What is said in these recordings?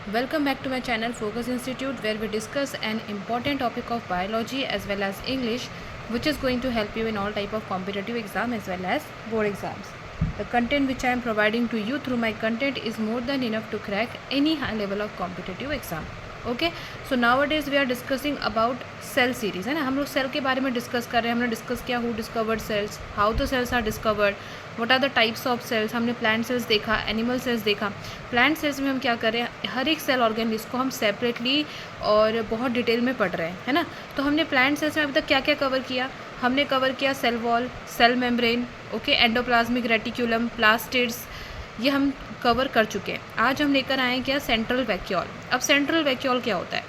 Welcome back to my channel Focus Institute, where we discuss an important topic of biology as well as English, which is going to help you in all type of competitive exam as well as board exams. The content which I am providing to you through my content is more than enough to crack any high level of competitive exam. Okay, so nowadays we are discussing about cell series, है ना। हम लोग cell के बारे में discuss कर रहे हैं। हमने डिस्कस किया who discovered cells, how the cells are discovered, what are the types of cells. हमने प्लांट सेल्स देखा, एनिमल सेल्स देखा। प्लांट सेल्स में हम क्या कर रहे हैं, हर एक सेल ऑर्गेनिज को हम सेपरेटली और बहुत डिटेल में पढ़ रहे हैं, है ना। तो हमने प्लांट सेल्स में अभी तक क्या क्या कवर किया। हमने कवर किया cell wall, cell membrane, okay, endoplasmic reticulum, plastids, ये हम कवर कर चुके हैं। आज हम लेकर आए क्या, सेंट्रल वैक्यूल। अब सेंट्रल वैक्यूल क्या होता है,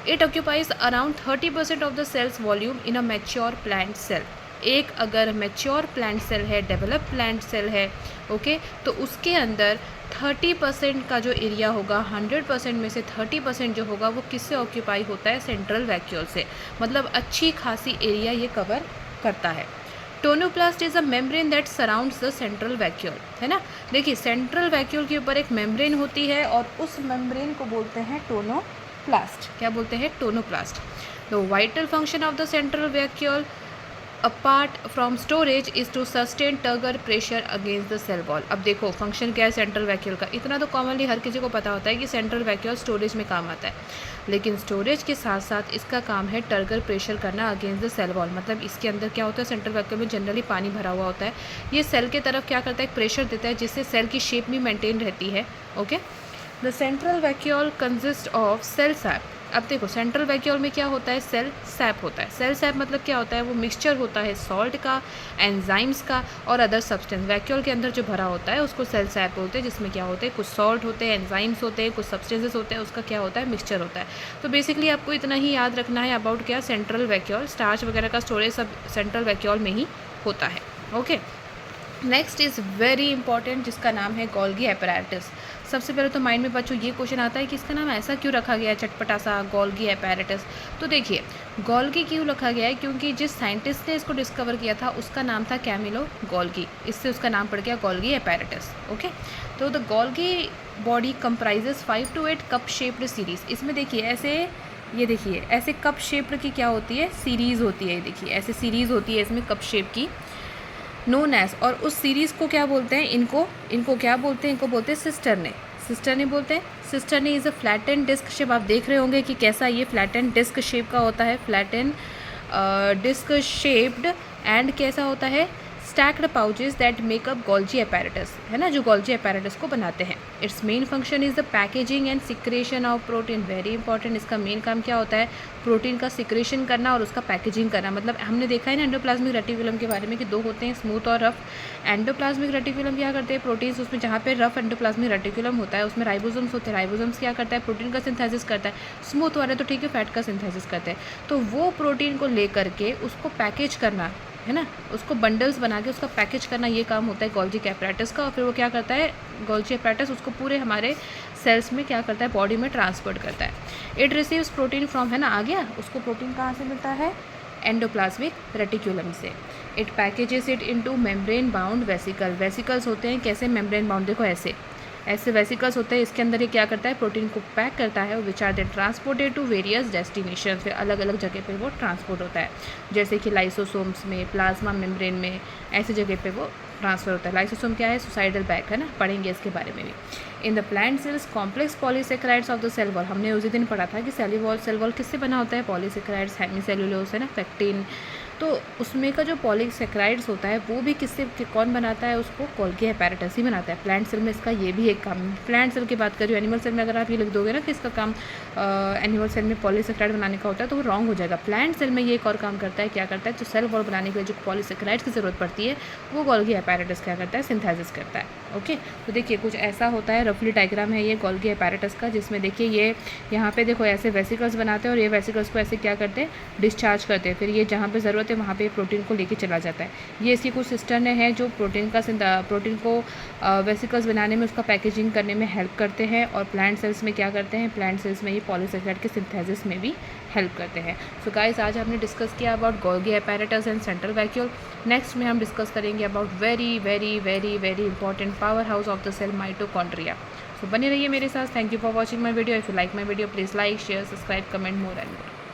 it occupies around 30% of the cells volume in a mature plant cell. एक अगर मैच्योर प्लांट सेल है, डेवलप प्लांट सेल है, ओके, तो उसके अंदर 30% का जो एरिया होगा, 100% में से 30% जो होगा वो किससे ऑक्यूपाई होता है, सेंट्रल वैक्यूल से। मतलब अच्छी खासी एरिया ये कवर करता है। Tonoplast is a membrane that surrounds the central vacuole, है ना। देखिए सेंट्रल वैक्यूल के ऊपर एक मेम्ब्रेन होती है और उस मेम्ब्रेन को बोलते हैं टोनोप्लास्ट। क्या बोलते हैं, tonoplast. The vital function of the central vacuole apart from storage is to sustain turgor pressure against the cell wall. अब देखो फंक्शन क्या है सेंट्रल वैक्यूल का, इतना तो कॉमनली हर किसी को पता होता है कि सेंट्रल वैक्यूल स्टोरेज में काम आता है, लेकिन स्टोरेज के साथ साथ इसका काम है टर्गर प्रेशर करना अगेंस्ट द सेल वॉल। मतलब इसके अंदर क्या होता है, सेंट्रल वैक्यूल में जनरली पानी भरा हुआ होता है, ये सेल के तरफ क्या करता है, प्रेशर देता है, जिससे सेल की शेप भी मेंटेन रहती है। Okay, the central vacuole consist of cell sap. अब देखो सेंट्रल वैक्यूल में क्या होता है, सेल सैप होता है। सेल सैप मतलब क्या होता है, वो मिक्सचर होता है सॉल्ट का, एंजाइम्स का और अदर सब्सटेंस। वैक्यूल के अंदर जो भरा होता है उसको सेल सैप बोलते हैं, जिसमें क्या होते हैं, कुछ सॉल्ट होते हैं, एंजाइम्स होते हैं, कुछ सब्सटेंसेस होते हैं, उसका क्या होता है, मिक्सचर होता है। तो बेसिकली आपको इतना ही याद रखना है अबाउट क्या, सेंट्रल वैक्यूल। स्टार्च वगैरह का स्टोरेज सब सेंट्रल वैक्यूल में ही होता है। Okay, next is very important, जिसका नाम है गोल्गी एपैरेटस। सबसे पहले तो माइंड में बच्चों ये क्वेश्चन आता है कि इसका नाम ऐसा क्यों रखा गया है, चटपटा सा गोल्गी एपैरेटस। तो देखिए गोल्गी क्यों रखा गया है, क्योंकि जिस साइंटिस्ट ने इसको डिस्कवर किया था उसका नाम था कैमिलो गोल्गी, इससे उसका नाम पड़ गया गोल्गी एपैरेटस। ओके, तो the Golgi body comprises 5 to 8 cup shaped series. इसमें देखिए ऐसे, ये देखिए ऐसे कप शेप्ड की क्या होती है, सीरीज़ होती है। ये देखिए ऐसे सीरीज़ होती है इसमें कप शेप की, नोन एज। और उस सीरीज़ को क्या बोलते हैं, इनको क्या बोलते हैं, इनको बोलते हैं सिस्टरने। सिस्टरने बोलते हैं। सिस्टरने इज़ अ फ्लैटेन डिस्क शेप। आप देख रहे होंगे कि कैसा ये फ्लैटेन डिस्क शेप का होता है, फ्लैटेन डिस्क शेप्ड, एंड कैसा होता है, stacked pouches that makeup Golgi apparatus, है ना, जो गोल्जी एपैरेटस को बनाते हैं। It's main function is the packaging and secretion of protein. Very important, इसका मेन काम क्या होता है, प्रोटीन का सिक्रेशन करना और उसका पैकेजिंग करना। मतलब हमने देखा है ना एंडोप्लाज्मिक रेटिकुलम के बारे में कि दो होते हैं, स्मूथ और रफ। एंडोप्लाज्मिक रेटिकुलम क्या करते हैं, प्रोटीन्स, उसमें जहाँ पे रफ एंडोप्लाज्मिक रेटिकुलम होता है उसमें राइबोसोम्स होते हैं। राइबोसोम्स क्या करता है, प्रोटीन का सिंथेसिस करता है। स्मूथ वाले तो ठीक है, फैट का सिंथेसिस करते हैं। तो वो प्रोटीन को लेकर के उसको पैकेज करना, है ना, उसको बंडल्स बना के उसका पैकेज करना, ये काम होता है गोल्जी एपैरेटस का। और फिर वो क्या करता है, गोल्जी एपैरेटस उसको पूरे हमारे सेल्स में क्या करता है, बॉडी में ट्रांसपोर्ट करता है। इट रिसीव्स प्रोटीन फ्रॉम, है ना, आ गया, उसको प्रोटीन कहाँ से मिलता है, एंडोप्लाज्मिक रेटिकुलम से। It packages it into membrane bound vesicle. Vesicles होते हैं कैसे, मेम्ब्रेन बाउंड, देखो ऐसे ऐसे वेसिकल्स होते हैं, इसके अंदर ये क्या करता है, प्रोटीन को पैक करता है, which are then transported to various destination. फिर अलग अलग जगह पे वो ट्रांसपोर्ट होता है, जैसे कि लाइसोसोम्स में, प्लाज्मा मेम्ब्रेन में, ऐसे जगह पे वो ट्रांसफ़र होता है। लाइसोसोम क्या है, सुसाइडल बैग, है ना, पढ़ेंगे इसके बारे में भी। In the plant cells complex polysaccharides of the cell wall. हमने उसी दिन पढ़ा था कि सेल वॉल किससे बना होता है, पॉलीसेक्राइड्स, हेमीसेल्यूलोज, है ना, पेक्टिन। तो उसमें का जो पॉलीसेक्राइड्स होता है वो भी किससे, कौन बनाता है उसको, गोल्गी एपैरेटस ही बनाता है। प्लांट सेल में इसका ये भी एक काम है। प्लांट सेल की बात करें, एनिमल सेल में अगर आप ये लिख दोगे ना कि इसका काम एनिमल सेल में पॉलीसेक्राइड बनाने का होता है तो वो रॉन्ग हो जाएगा। प्लांट सेल में ये एक और काम करता है, क्या करता है, जो सेल वॉल बनाने के लिए जो पॉलीसेक्राइड्स की ज़रूरत पड़ती है वो गोल्गी एपैरेटस क्या करता है, सिंथेसिस करता है। ओके, तो देखिए कुछ ऐसा होता है, रफली डायग्राम है ये गोल्गी एपैरेटस का, जिसमें देखिए ये यहाँ पे देखो ऐसे वेसिकल्स बनाते हैं और ये वेसिकल्स को ऐसे क्या करते हैं, डिस्चार्ज करते हैं। फिर ये जहाँ पे ज़रूरत है वहाँ पे प्रोटीन को लेके चला जाता है। ये इसकी कुछ सिस्टर्न है जो प्रोटीन को वेसिकल्स बनाने में, उसका पैकेजिंग करने में हेल्प करते हैं। और प्लांट सेल्स में क्या करते हैं, प्लांट सेल्स में ये पॉलीसेक्राइड के सिंथेसिस में भी हेल्प करते हैं। सो गाइस, आज हमने डिस्कस किया about Golgi apparatus and central vacuole. Next में हम डिस्कस करेंगे about very very very very important power house of the cell, mitochondria. So बने रहिए मेरे साथ. Thank you for watching my video. If you like my video please like share subscribe comment more and more.